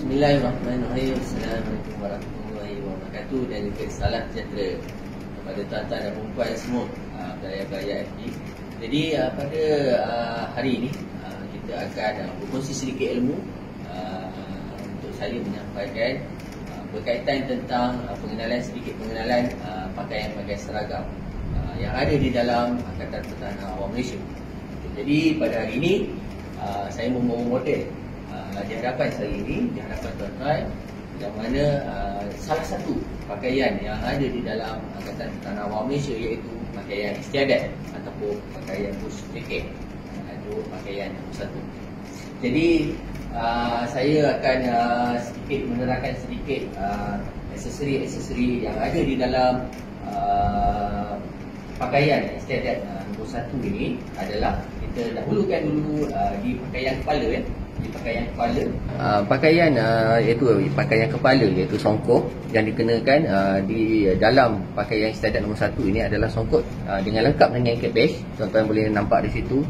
Bismillahirrahmanirrahim. Assalamualaikum warahmatullahi wabarakatuh dan juga salam sejahtera kepada tuan-tuan dan perempuan semua pelaya-pelaya FD. Jadi pada hari ini kita akan berkongsi sedikit ilmu untuk saya menyampaikan berkaitan tentang sedikit pengenalan pakaian-pakaian seragam yang ada di dalam Angkatan Pertahanan Awam Malaysia. Jadi pada hari ini saya membawa model di hadapan saya ini, di hadapan tuan-tuan, yang mana salah satu pakaian yang ada di dalam Angkatan Pertahanan Awam Malaysia iaitu pakaian istiadat ataupun pakaian bush jacket, itu pakaian nombor 1. Jadi saya akan sedikit menerangkan sedikit aksesori-aksesori yang ada di dalam pakaian istiadat nombor 1 ini. Adalah kita dahulukan dulu di pakaian kepala di pakaian kepala. Pakaian iaitu pakaian kepala iaitu songkok yang dikenakan di dalam pakaian istiadat nombor 1 ini adalah songkok dengan lengkap dengan cap base. Tuan-tuan boleh nampak di situ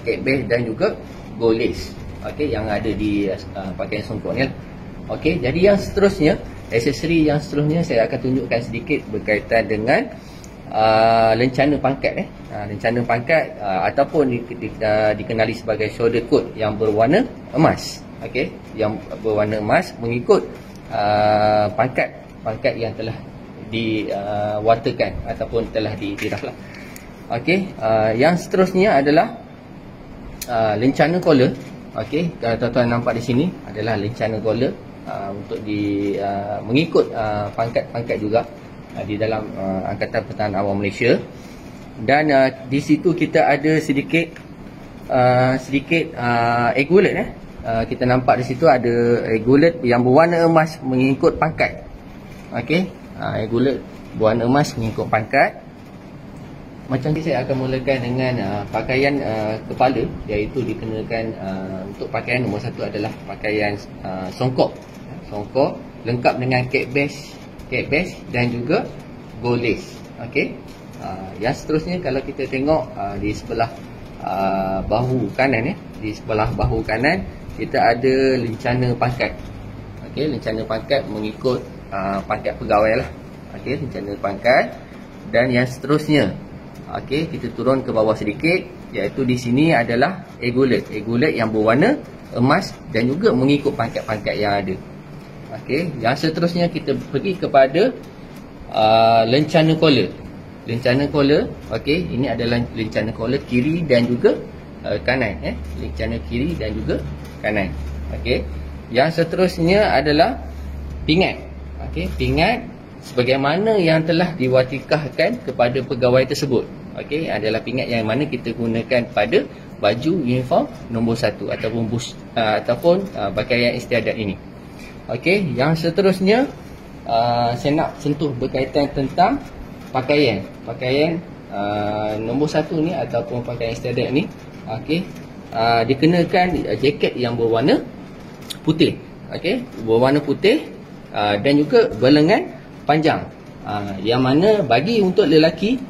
cap base dan juga gold lace. Okey, yang ada di pakaian songkok ni. Okey, jadi yang seterusnya, aksesori yang seterusnya saya akan tunjukkan sedikit berkaitan dengan lencana pangkat lencana pangkat ataupun dikenali sebagai shoulder coat yang berwarna emas. Okey, yang berwarna emas mengikut pangkat yang telah diwatakan ataupun telah diiktiraflah. Okey, yang seterusnya adalah lencana collar. Okey, kalau tuan-tuan nampak di sini adalah lencana collar untuk mengikut pangkat-pangkat juga di dalam Angkatan Pertahanan Awam Malaysia. Dan di situ kita ada sedikit egulet. Kita nampak di situ ada egulet yang berwarna emas mengikut pangkat. Okey, egulet berwarna emas mengikut pangkat. Macam ni saya akan mulakan dengan pakaian kepala, iaitu dikenakan untuk pakaian nombor 1 adalah pakaian songkok lengkap dengan cap base dan juga gold lace. Okey, yang seterusnya kalau kita tengok di sebelah bahu kanan di sebelah bahu kanan kita ada lencana pangkat. Okey, lencana pangkat mengikut pangkat pegawai lah. Okey, lencana pangkat. Dan yang seterusnya, okey, kita turun ke bawah sedikit, iaitu di sini adalah egulet yang berwarna emas dan juga mengikut pangkat-pangkat yang ada. Okey, yang seterusnya kita pergi kepada lencana collar. Okey, ini adalah lencana collar kiri dan juga kanan. Lencana kiri dan juga kanan. Okey, yang seterusnya adalah pingat. Okey, pingat sebagaimana yang telah diwatikahkan kepada pegawai tersebut. Okey, adalah pingat yang mana kita gunakan pada baju uniform nombor 1 ataupun pakaian istiadat ini. Okey, yang seterusnya saya nak sentuh berkaitan tentang pakaian nombor 1 ni ataupun pakaian istiadat ni. Okey, dikenakan jaket yang berwarna putih. Okey, berwarna putih dan juga berlengan panjang. Yang mana bagi untuk lelaki,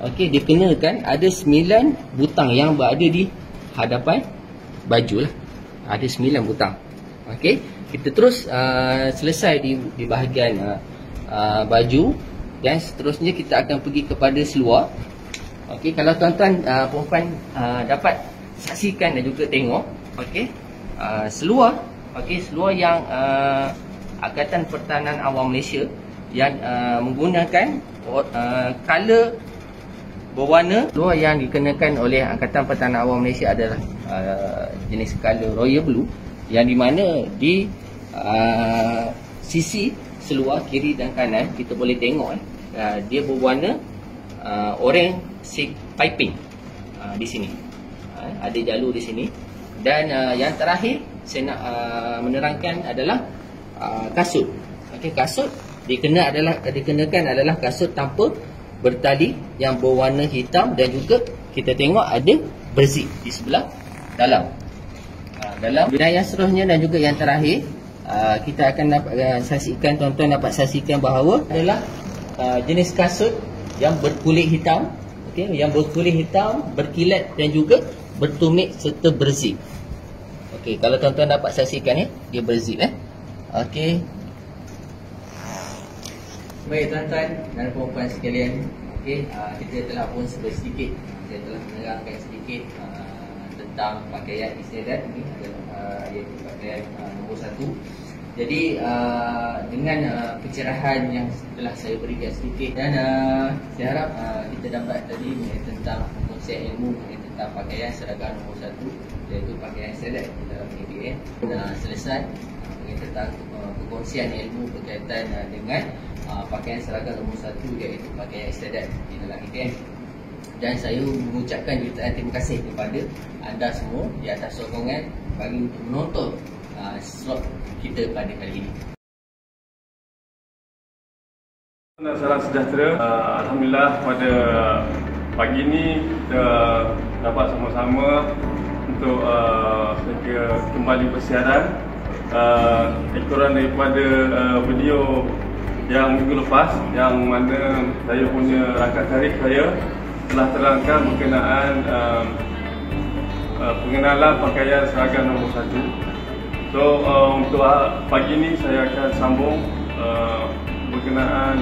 okey, dikenakan ada 9 butang yang berada di hadapan baju lah. Ada 9 butang. Okey, kita terus selesai di bahagian baju dan seterusnya kita akan pergi kepada seluar. Okey, kalau tuan-tuan perempuan dapat saksikan dan juga tengok, okey, seluar yang Angkatan Pertahanan Awam Malaysia yang menggunakan color berwarna, seluar yang dikenakan oleh Angkatan Pertahanan Awam Malaysia adalah jenis color royal blue, yang di mana di sisi seluar kiri dan kanan kita boleh tengok dia berwarna orange silk piping di sini. Ada jalur di sini. Dan yang terakhir saya nak menerangkan adalah kasut. Okey, kasut dikenakan adalah kasut tanpa bertali yang berwarna hitam dan juga kita tengok ada berzip di sebelah dalam. Dan yang seterusnya dan juga yang terakhir, kita akan saksikan, tuan-tuan dapat saksikan bahawa adalah jenis kasut yang berkulit hitam. Okey, yang berkulit hitam, berkilat dan juga bertumit serta berzip. Okey, kalau tuan-tuan dapat saksikan dia berzip Okey. Baik tuan-tuan dan puan-puan sekalian, okey, kita telah pun sedikit, saya telah menerangkan sedikit tentang pakaian istiadat ini adalah iaitu pakaian nombor 1. Jadi dengan pencerahan yang telah saya berikan sedikit, dan saya harap kita dapat tadi tentang konsep ilmu tentang pakaian seragam nombor 1 iaitu pakaian istiadat dalam ABN selesai tentang perkongsian ilmu berkaitan dengan pakaian seragam nombor 1 iaitu pakaian istiadat di dalam ABN. Dan saya mengucapkan jutaan terima kasih kepada anda semua di atas sokongan bagi untuk menonton slot kita pada kali ini. Salam sejahtera. Alhamdulillah pada pagi ini kita dapat sama-sama untuk kembali bersiaran ekoran daripada video yang minggu lepas, yang mana saya punya rakan tarikh saya telah terangkan berkenaan pengenalan pakaian seragam nombor 1. So untuk pagi ini saya akan sambung berkenaan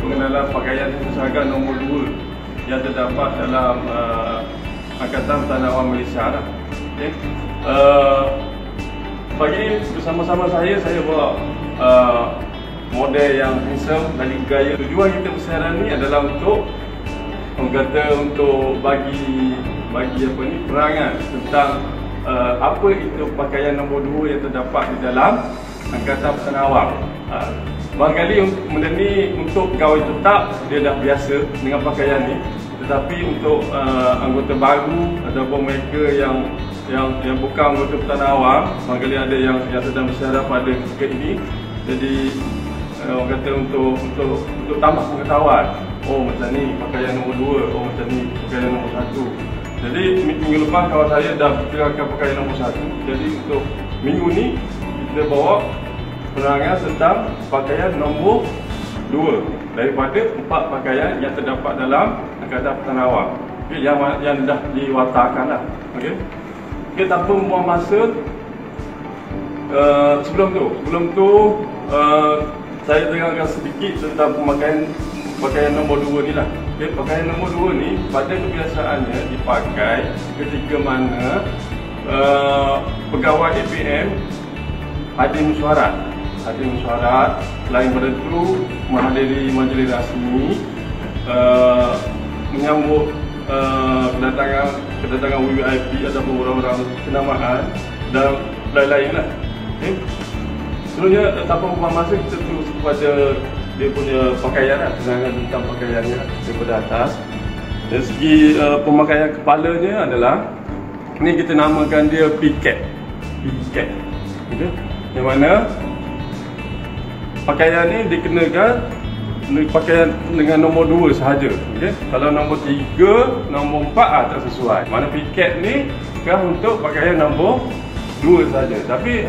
pengenalan pakaian seragam nombor 2 yang terdapat dalam Angkatan Pertahanan Awam Malaysia lah. Okay. Pagi ini bersama-sama saya bawa model yang handsome dan gaya. Tujuan kita bersiaran ni adalah untuk bagi perangan tentang apa itu pakaian nombor 2 yang terdapat di dalam Angkatan Pertahanan Awam. Barangkali benda ni untuk pegawai tetap dia dah biasa dengan pakaian ni, tetapi untuk anggota baru ataupun mereka yang bukan anggota Pertahanan Awam, barangkali ada yang sedang bersiaran pada ketika ini. Jadi orang kata untuk tambah pengetahuan. Oh macam ni pakaian nombor 2, oh macam ni pakaian nombor 1. Jadi minggu lepas kawan saya dah terangkan pakaian nombor 1. Jadi untuk minggu ni kita bawa penerangan tentang pakaian nombor 2 daripada 4 pakaian yang terdapat dalam Angkatan Pertahanan Awam. Okay, yang dah diwatakan lah. Okey. Okay, tanpa membuang masa, sebelum tu saya terangkan sedikit tentang pakaian nombor 2 ni lah. Okay, pakaian nombor 2 ni pada kebiasaannya dipakai ketika mana pegawai APM hadir mesyuarat. Selain pada itu menghadiri majlis rasmi, menyambut kedatangan VIP ataupun orang-orang kenamaan dan lain-lain lah. Okay. Sebenarnya tanpa membuang masa, kita terus kepada dia punya pakaian lah, penerangan tentang pakaiannya daripada atas. Dari segi pemakaian kepalanya adalah, ni kita namakan dia piket. Okay. Yang mana pakaian ni dikenakan pakaian dengan nombor 2 sahaja. Okay. Kalau nombor 3, nombor 4 tak sesuai. Mana piket ni kan untuk pakaian nombor 2 sahaja. Tapi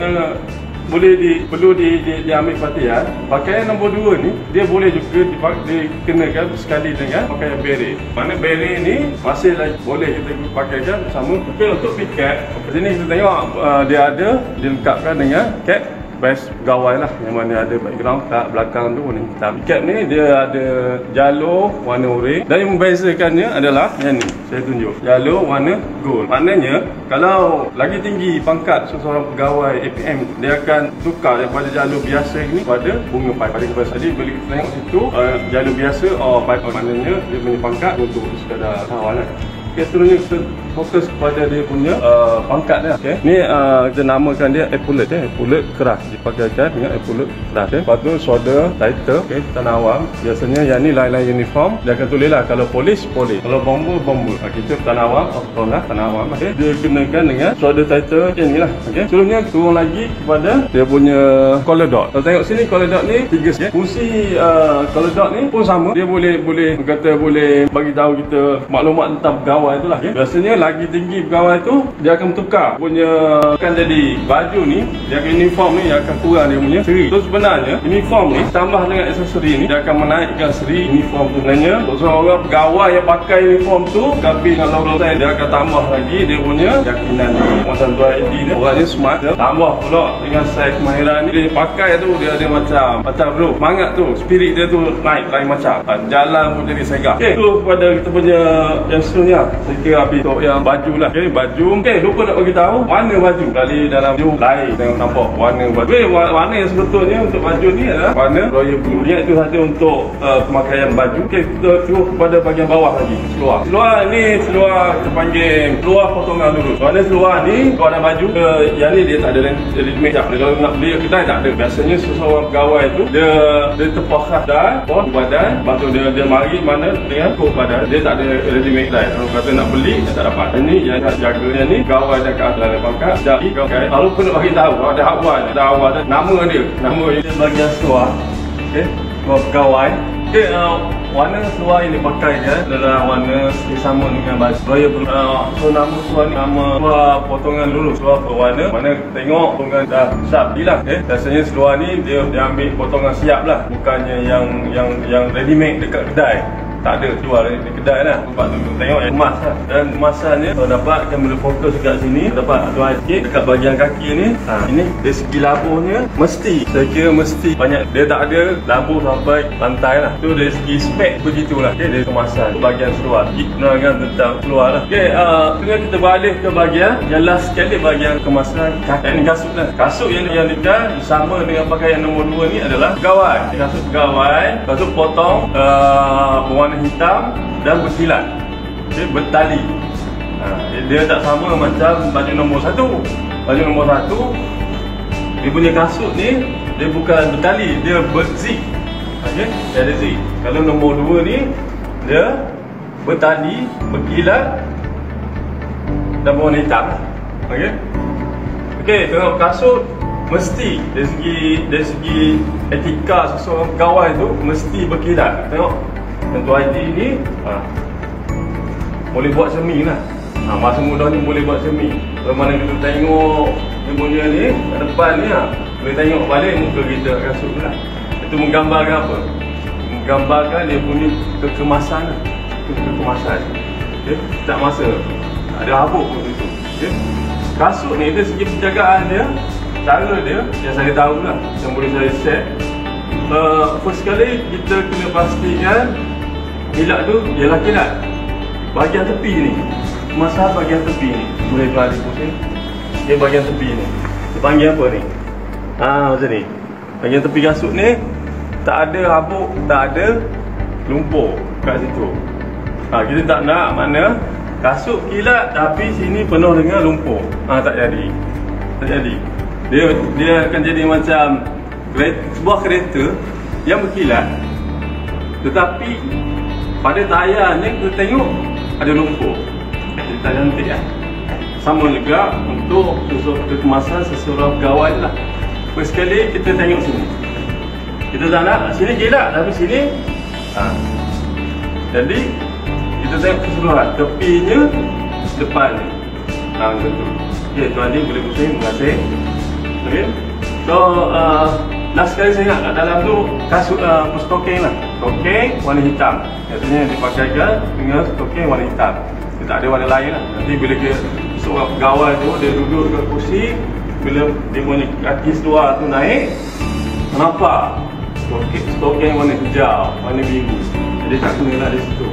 perlu diambil perhatian, pakaian nombor 2 ni dia boleh juga dikenakan sekali dengan pakaian beret. Mana beret ni masih lagi boleh kita pakaikan bersama. Tapi untuk piket, sini kita tengok dia dilengkapkan dengan cap base pegawai lah, yang mana ada background kat belakang tu ni. Piket ni dia ada jalur warna oranye, dan yang membezakannya adalah yang ni, saya tunjuk jalur warna gold. Maknanya kalau lagi tinggi pangkat seseorang pegawai APM, dia akan tukar daripada jalur biasa ni pada bunga pipe. Jadi bila kita tengok situ jalur biasa, pipe, maknanya dia punya pangkat untuk sekadar awal lah. Okay, seterusnya kita fokus kepada dia punya pangkat dia. Okay. Ni kita namakan dia epaulet. Epaulet keras, dipakaikan dengan epaulet keras. Okay. Lepas tu shoulder tighter. Okay. Pertahanan Awam biasanya yang ni lain-lain uniform, dia akan tulis lah. Kalau polis, kalau bomber. Kita Pertahanan Awam, Pertahanan Awam. Okay. Dia kenakan dengan shoulder tighter macam ni lah. Okay. Seterusnya turun lagi kepada dia punya collar dot. Kalau tengok sini, collar dot ni 3 set. Fungsi collar dot ni pun sama. Dia boleh bagi tahu kita maklumat tentang pegawai itulah. Okay. Biasanya lagi tinggi pegawai tu, dia akan bertukar punya, akan jadi baju ni, dia akan uniform ni akan kurang dia punya seri. So sebenarnya uniform ni tambah dengan aksesori ni, dia akan menaikkan seri uniform tu. Sebenarnya seorang pegawai yang pakai uniform tu, tapi dengan logo saya, dia akan tambah lagi dia punya yakinan ni. Macam tu ID ni, orangnya smart, dia tambah pula dengan saya kemahiran ni. Dia pakai tu, dia ada macam bro, semangat tu, spirit dia tu naik lain macam. Jalan pun jadi segak. Okay, tu kepada kita punya yang seterusnya. Saya kira habis untuk yang baju lah. Okay, baju. Okay, lupa nak bagi tahu warna baju. Kali dalam baju lain, tengok nampak warna baju. Okay, warna yang sebetulnya untuk baju ni adalah warna royal blue. Dia itu saja untuk pemakaian baju. Okay, kita terus kepada bahagian bawah lagi. Seluar. Seluar ni, seluar kita panggil seluar potongan lurus. Warna seluar ni, warna baju, yang ni dia tak ada readymade. Kalau nak beli kedai tak ada. Biasanya seseorang pegawai tu, dia terpakas dan badan. Lepas tu dia mari mana dengan kos badan. Dia tak ada readymade kedai. Kalau kata nak beli, dia tak dapat. Ini yang jaganya ni, pegawai dia kat atas dalam pangkat. Jadi pegawai lalu kena bagi tahu ada awal, nama dia bagian seluar. Okay, seluar pegawai. Okay, warna seluar yang dipakai adalah warna sama dengan baju royal blue. So nama seluar ni nama seluar potongan lurus. Seluar berwarna, mana tengok potongan dah siap lah. Okay, biasanya seluar ni dia ambil potongan siap lah, bukannya yang ready-made dekat kedai. Tak ada jual di kedai lah. Nampak tu, tengok yang emas lah. Dan emasannya kalau dapat, kan boleh fokus dekat sini. Dapat tuan sikit dekat bahagian kaki ni. Ini dari segi labuhnya mesti, saya kira mesti banyak. Dia tak ada labuh sampai lantai lah. Tu dari segi spek begitulah. Okay, dari kemasan bahagian seluar. Penerangan tentang seluar lah. Okay, kemudian kita balik ke bahagian yang last sekali, bahagian kemasan kaki. Ini kasut lah. Kasut yang dikatakan sama dengan pakaian nombor 2 ni adalah pegawai. Kasut pegawai, kasut potong berwarna hitam dan berkilat. Okay, bertali. Dia tak sama macam baju nombor 1. Baju nombor 1, dia punya kasut ni, dia bukan bertali, dia berzig. Okay, dia ada zig. Kalau nombor 2 ni, dia bertali, berkilat dan berwarna hitam. Okay, okay, tengok kasut mesti dari segi etika seseorang pegawai tu mesti berkilat. Tengok tentu ID ni boleh buat semi lah. Masa muda ni boleh buat semi. Kalau mana kita tengok dia punya ni kat depan ni boleh tengok balik muka kita kasut tu lah. Itu menggambarkan apa? Menggambarkan dia punya kekemasan lah. Kekemasan. Okay? Tak masa ada habuk pun itu. Okay? Kasut ni dari segi penjagaan dia, cara dia yang saya tahu lah, yang boleh saya share. First sekali kita kena pastikan kilat tu ialah kilat bahagian tepi ni. Masa bahagian tepi ni boleh tuan pusing. Dia bahagian tepi ni kita panggil apa ni? Macam ni. Bahagian tepi kasut ni tak ada habuk, tak ada lumpur kat situ. Kita tak nak mana kasut kilat tapi sini penuh dengan lumpur. Tak jadi. Tak jadi. Dia akan jadi macam sebuah kereta yang berkilat, tetapi pada tayarnya kita tengok ada lumpur. Jadi tak cantik lah. Sama juga untuk kekemasan seseorang pegawai lah. First sekali kita tengok sini. Kita tak nak sini kilat tapi sini jadi kita tengok keseluruhan tepinya, depannya. Macam tu. Okay, tuan ni boleh pusing. Terima kasih. Okay. So last sekali saya ingat kat dalam tu kasut stocking lah. Stocking warna hitam. Biasanya dipakaikan dengan stocking warna hitam. Dia tak ada warna lain lah. Nanti bila seorang pegawai tu dia duduk dekat kursi, bila dia punya kaki seluar tu naik, nampak stocking warna hijau, warna biru. Jadi tak kena lah di situ.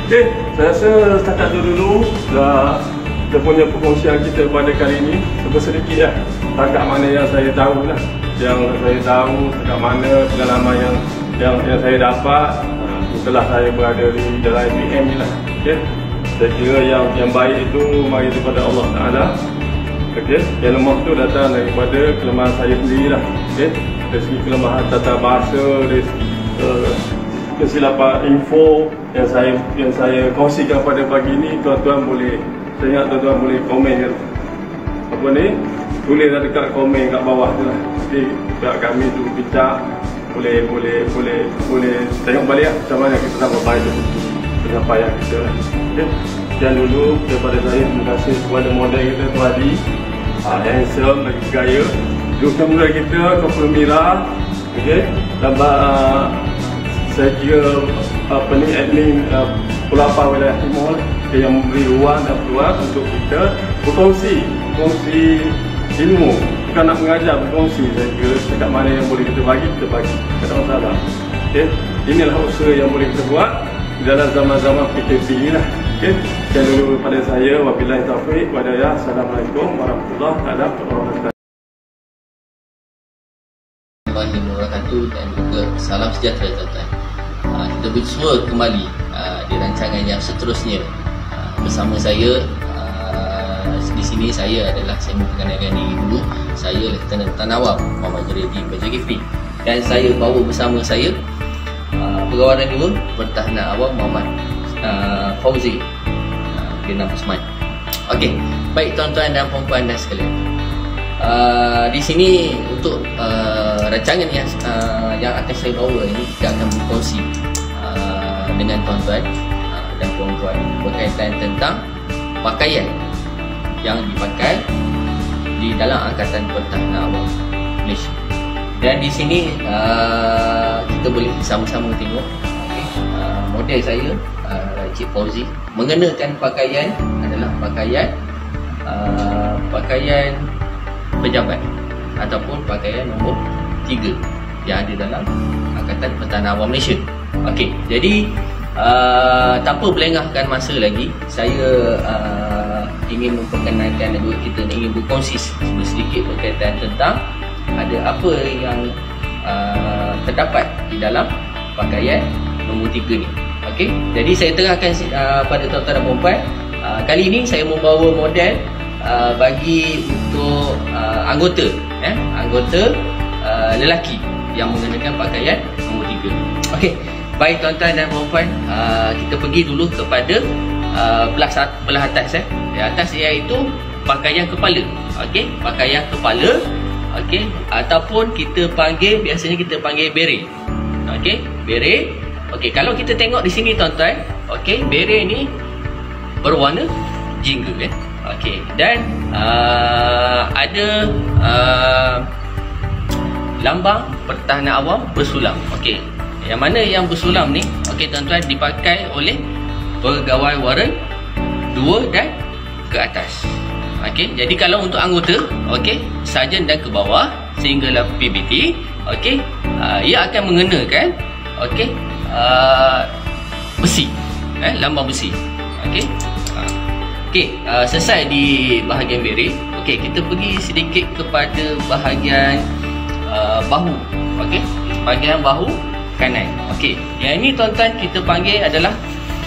Okay, saya rasa setakat tu dulu dah kita punya perkongsian kita pada kali ini. Sedikit lah setakat mana yang saya tahu lah. Yang saya tahu setakat mana pengalaman yang saya dapat setelah saya berada di dalam IPM ni lah. Okay, saya kira yang baik itu mari daripada Allah Ta'ala. Okay, yang lemah tu datang daripada kelemahan saya sendiri lah. Okay, dari segi kelemahan tata bahasa, dari segi kesilapan info yang saya kongsikan pada pagi ni, tuan-tuan boleh, saya ingat tuan-tuan boleh komen kan apa ni, tulislah dekat komen kat bawah tu lah. Jadi pihak kami tu bincang, boleh tengok balik lah macam mana kita nak membayar penyampaian kita lah. Okay. sekian dulu daripada saya. Terima kasih kepada model kita tu Adi, handsome lagi gaya. Juga model kita Kopel Mira. Okey, tambah saya kira admin Pulau Apa Wilayah Timur yang memberi ruang dan peluang untuk kita berkongsi ilmu, bukan nak mengajar, berkongsi. Saya kira dekat mana yang boleh kita bagi, tak ada masalah. Okey, inilah usaha yang boleh kita buat dalam zaman-zaman PKP ni lah. Okey, sekian dulu daripada saya. Wabillahi taufiq wa hidayah. Assalamualaikum warahmatullahi wabarakatuh. Dan juga salam sejahtera tuan-tuan. Kita berjumpa kembali di rancangan yang seterusnya bersama saya. Di sini saya memperkenalkan diri dulu. Saya Lieutenant Tan Awam Muhammad Juredi Bajagifri, dan saya bawa bersama saya Pegawai Radial Pertahanan Awam Muhammad Fauzi bin Usman. Okey, baik tuan-tuan dan puan-puan dan sekalian. Di sini untuk rancangan yang akan saya bawa ini, kita akan berkongsi dengan tuan-tuan dan puan-puan berkaitan tentang pakaian yang dipakai di dalam Angkatan Pertahanan Awam Malaysia. Dan di sini kita boleh sama-sama tengok model saya, Cik Fauzi, mengenakan pakaian adalah pakaian pejabat ataupun pakaian nombor 3 yang ada dalam Angkatan Pertahanan Awam Malaysia. Okey, jadi tanpa melengahkan masa lagi, saya ingin memperkenalkan dan juga kita ingin berkongsi sedikit berkaitan tentang ada apa yang terdapat di dalam pakaian nombor 3 ni. Okey, jadi saya terangkan pada tuan-tuan dan puan-puan, kali ini saya membawa model bagi untuk anggota lelaki yang mengenakan pakaian nombor 3. Okey, baik tuan-tuan dan puan-puan, kita pergi dulu kepada belah atas. Di atas iaitu pakaian kepala. Okey, pakaian kepala. Okey, ataupun biasanya kita panggil beret. Okey, beret. Okey, kalau kita tengok di sini tuan-tuan, okey, beret ni berwarna jingga Okey, dan ada lambang Pertahanan Awam bersulam. Okey, yang mana yang bersulam ni, okey tuan-tuan, dipakai oleh pegawai waran 2 dan ke atas. Okey, jadi kalau untuk anggota, okey, sarjan dan ke bawah sehinggalah PBT, okey, ia akan mengenakan okey besi, lambang besi. Okey. Okey, selesai di bahagian beret. Okey, kita pergi sedikit kepada bahagian bahu. Okey, bahagian bahu kanan. Okey, yang ini tuan-tuan kita panggil adalah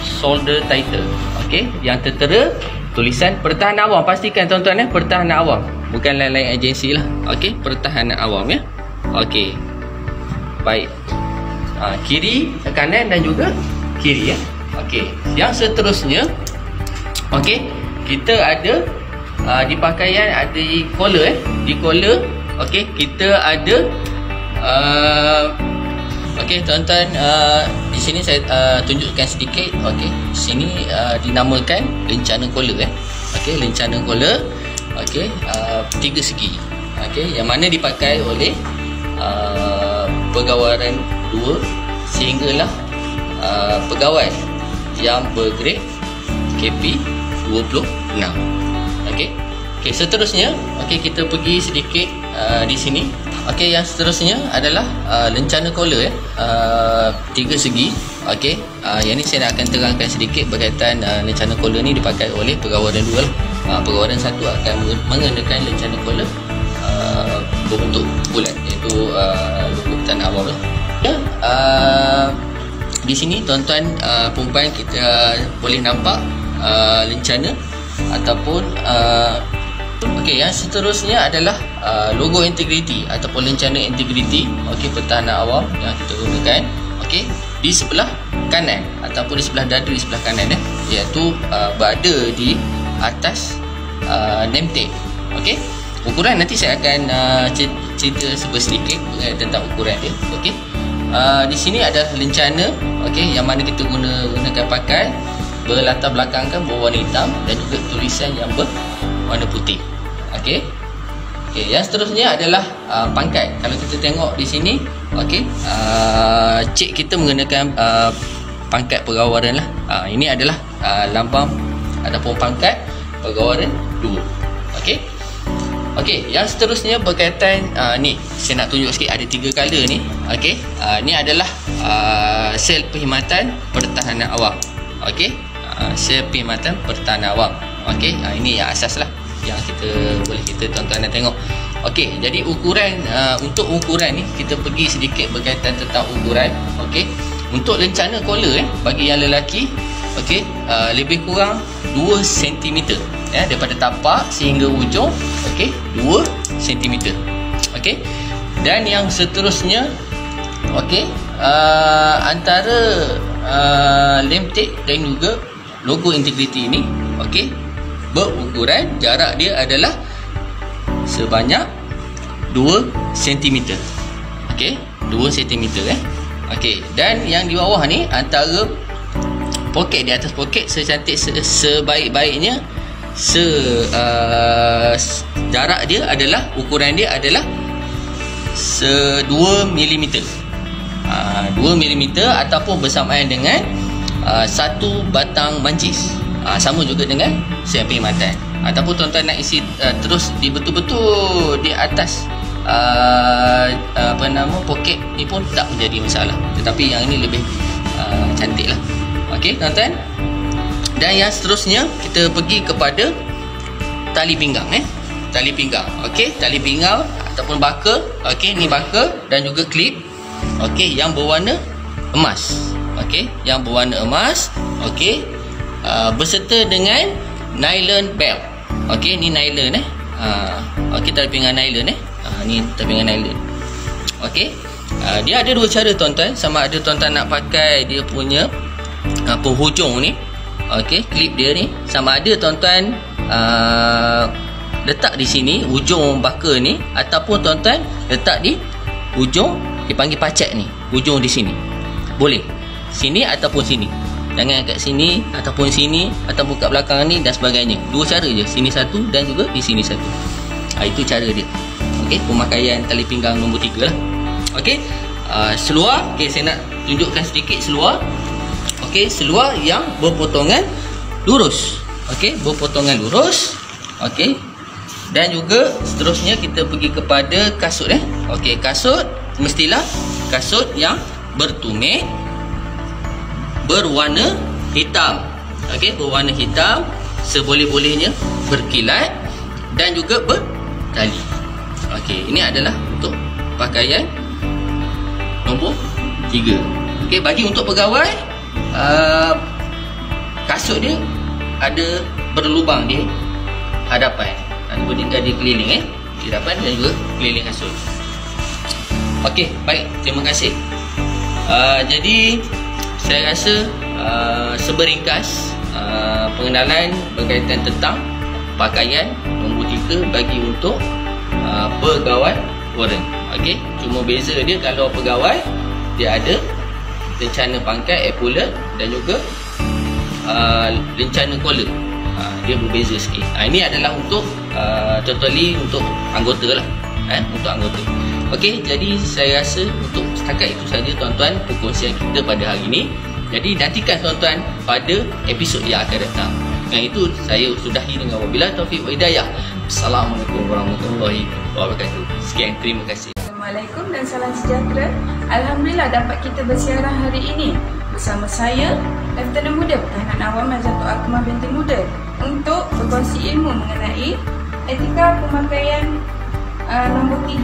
shoulder title. Okey, yang tertera tulisan Pertahanan Awam. Pastikan tuan-tuan Pertahanan Awam, bukan lain-lain agensi lah. Okey, Pertahanan Awam ya. Okey, baik. Kiri, kanan dan juga kiri ya. Okey, yang seterusnya, okey, kita ada di pakaian ada di collar di collar. Okey, kita ada okey tuan-tuan, di sini saya tunjukkan sedikit. Okey, sini dinamakan lencana collar Okey, lencana collar. Okey, 3 segi. Okey, yang mana dipakai oleh pegawai waran 2 sehinggalah pegawai yang bergrade KP 26. Okey. Okey, seterusnya, okey, kita pergi sedikit di sini. Okey, yang seterusnya adalah lencana collar 3 segi. Okey, yang ni saya nak akan terangkan sedikit berkaitan lencana collar ni dipakai oleh pegawai waran 2 lah. Pegawai waran 1 akan mengenakan lencana collar berbentuk bulat, iaitu logo Pertahanan Awam lah. Ya, di sini tuan-tuan perempuan kita boleh nampak lencana ataupun okey, yang seterusnya adalah logo integriti ataupun lencana integriti. Okey, Pertahanan Awam yang kita gunakan. Okey, di sebelah kanan ataupun di sebelah dada, di sebelah kanan iaitu berada di atas name tag. Okey, ukuran nanti saya akan cerita sedikit tentang ukuran dia. Okey, di sini ada lencana, okey, yang mana kita gunakan pakai berlatar belakangkan berwarna hitam dan juga tulisan yang berwarna putih. Okey. Okey, yang seterusnya adalah pangkat. Kalau kita tengok di sini, okey, cik kita menggunakan pangkat pergawaran lah. Ini adalah lambang ataupun pangkat pergawaran 2. Okey. Okey, yang seterusnya berkaitan ni saya nak tunjuk sikit, ada 3 color ni. Okey, ni adalah sel perkhidmatan pertahanan awam. Okey, sel perkhidmatan pertahanan awam. Okey, ini yang asas lah yang kita tuan-tuan nak tengok. Okey, jadi ukuran untuk ukuran ni kita pergi sedikit berkaitan tentang ukuran. Okey, untuk lencana collar bagi yang lelaki, okey, lebih kurang 2 cm daripada tapak sehingga ujung, okey, 2 cm. Okey, dan yang seterusnya, okey, antara lem tape dan juga logo integriti ini, okey, berukuran jarak dia adalah sebanyak 2 cm. Okey, 2 cm okey, dan yang di bawah ni antara poket, di atas poket secantik sebaik-baiknya jarak dia adalah, ukuran dia adalah 2 mm. 2 mm ataupun bersamaan dengan 1 batang mancis. Sama juga dengan sel perkhidmatan. Ataupun tuan-tuan nak isi terus di betul-betul di atas poket ni pun tak menjadi masalah. Tetapi yang ini lebih cantik lah. Okey tuan-tuan. Dan yang seterusnya kita pergi kepada tali pinggang tali pinggang. Okey, tali pinggang ataupun buckle. Okey, ni buckle dan juga clip. Okey, yang berwarna emas. Okey, yang berwarna emas. Okey, berserta dengan nylon belt. Okey, ni nylon okey, tali pinggang nylon ni tali pinggang nylon. Okey, dia ada 2 cara tuan-tuan. Sama ada tuan-tuan nak pakai dia punya penghujung ni, okey, klip dia ni, sama ada tuan-tuan letak di sini ujung buckle ni, ataupun tuan-tuan letak di ujung dipanggil pacet ni, ujung di sini. Boleh sini ataupun sini. Jangan kat sini ataupun sini ataupun kat belakang ni dan sebagainya. 2 cara je, sini satu dan juga di sini satu. Itu cara dia. Okey, pemakaian tali pinggang nombor 3 lah. Okey, seluar. Okey, saya nak tunjukkan sedikit seluar. Okey, seluar yang berpotongan lurus. Okey, berpotongan lurus. Okey, dan juga seterusnya kita pergi kepada kasut Okey, kasut mestilah kasut yang bertumit, berwarna hitam. Okey, berwarna hitam, seboleh-bolehnya berkilat dan juga bertali. Okey, ini adalah untuk pakaian nombor 3. Okey, bagi untuk pegawai, kasut dia ada berlubang di hadapan, ada di keliling di hadapan dan juga keliling kasut. Okey, baik, terima kasih. Jadi saya rasa seberingkas pengenalan berkaitan tentang pakaian nombor 3 bagi untuk pegawai warrant. Okey, cuma beza dia kalau pegawai dia ada lencana pangkat epaulet dan juga lencana collar. Dia berbeza sikit. Ini adalah untuk totally untuk anggota lah, untuk anggota. Okey, jadi saya rasa untuk setakat itu saja tuan-tuan perkongsian kita pada hari ini. Jadi nantikan tuan-tuan pada episod yang akan datang. Dengan itu saya sudahi dengan wabillahi taufiq wa hidayah. Assalamualaikum warahmatullahi wabarakatuh. Sekian, terima kasih. Assalamualaikum dan salam sejahtera. Alhamdulillah dapat kita bersiaran hari ini bersama saya, Lieutenant Muda Pertahanan Awam Nazatul Akmal binti Muda, untuk berkongsi ilmu mengenai etika pemakaian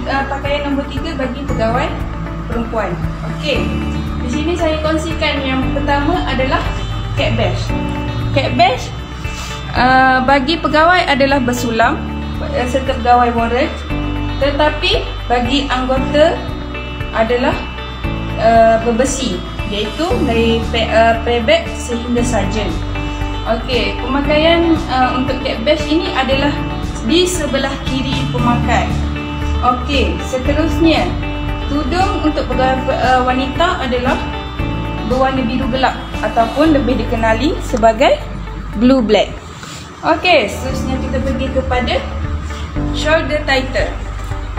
pakaian nombor 3 bagi pegawai perempuan. Okey, di sini saya kongsikan yang pertama adalah cap badge. Cap badge bagi pegawai adalah bersulam serta pegawai warrant, tetapi bagi anggota adalah berbesi, iaitu dari payback sehingga sarjan. Okey, pemakaian untuk cap badge ini adalah di sebelah kiri pemakai. Okey, seterusnya tudung untuk pegawai wanita adalah berwarna biru gelap ataupun lebih dikenali sebagai blue black. Okey, seterusnya kita pergi kepada shoulder tighter.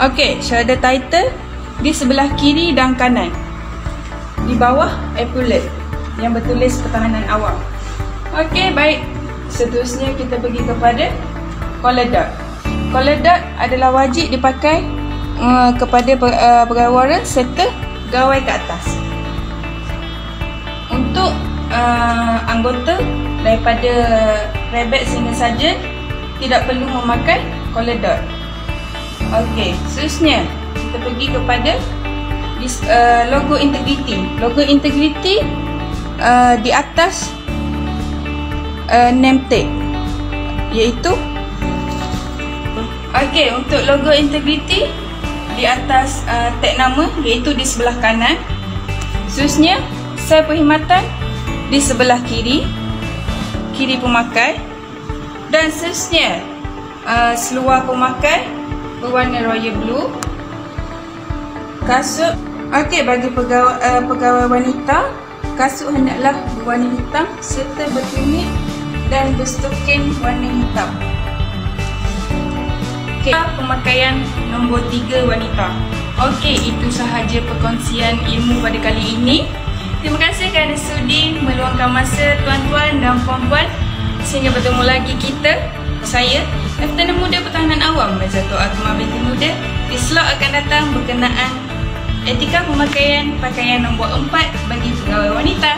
Okey, shoulder tighter di sebelah kiri dan kanan. Di bawah epaulet yang bertulis pertahanan awam. Okey, baik. Seterusnya kita pergi kepada collar dot. Collar dot adalah wajib dipakai kepada pegawai warrant serta pegawai ke atas. Untuk anggota daripada private sehingga sarjan tidak perlu memakai collar dot. Okey, seterusnya kita pergi kepada logo integrity. Logo integrity di atas name tag, iaitu okey, untuk logo integrity di atas tag nama, iaitu di sebelah kanan. Seterusnya sel perkhidmatan di sebelah kiri pemakai, dan seterusnya seluar pemakai berwarna royal blue. Kasut, okey, bagi pegawai wanita, kasut hendaklah berwarna hitam serta bertumit dan berstokin warna hitam. Okey, pemakaian nombor 3 wanita. Okey, itu sahaja perkongsian ilmu pada kali ini. Terima kasih kerana sudi meluangkan masa tuan-tuan dan puan-puan sehingga bertemu lagi kita. Saya, Lieutenant Muda Pertahanan Awam Mazatul Akmal binti Muda, di slot akan datang berkenaan etika pemakaian pakaian nombor 4 bagi pegawai wanita.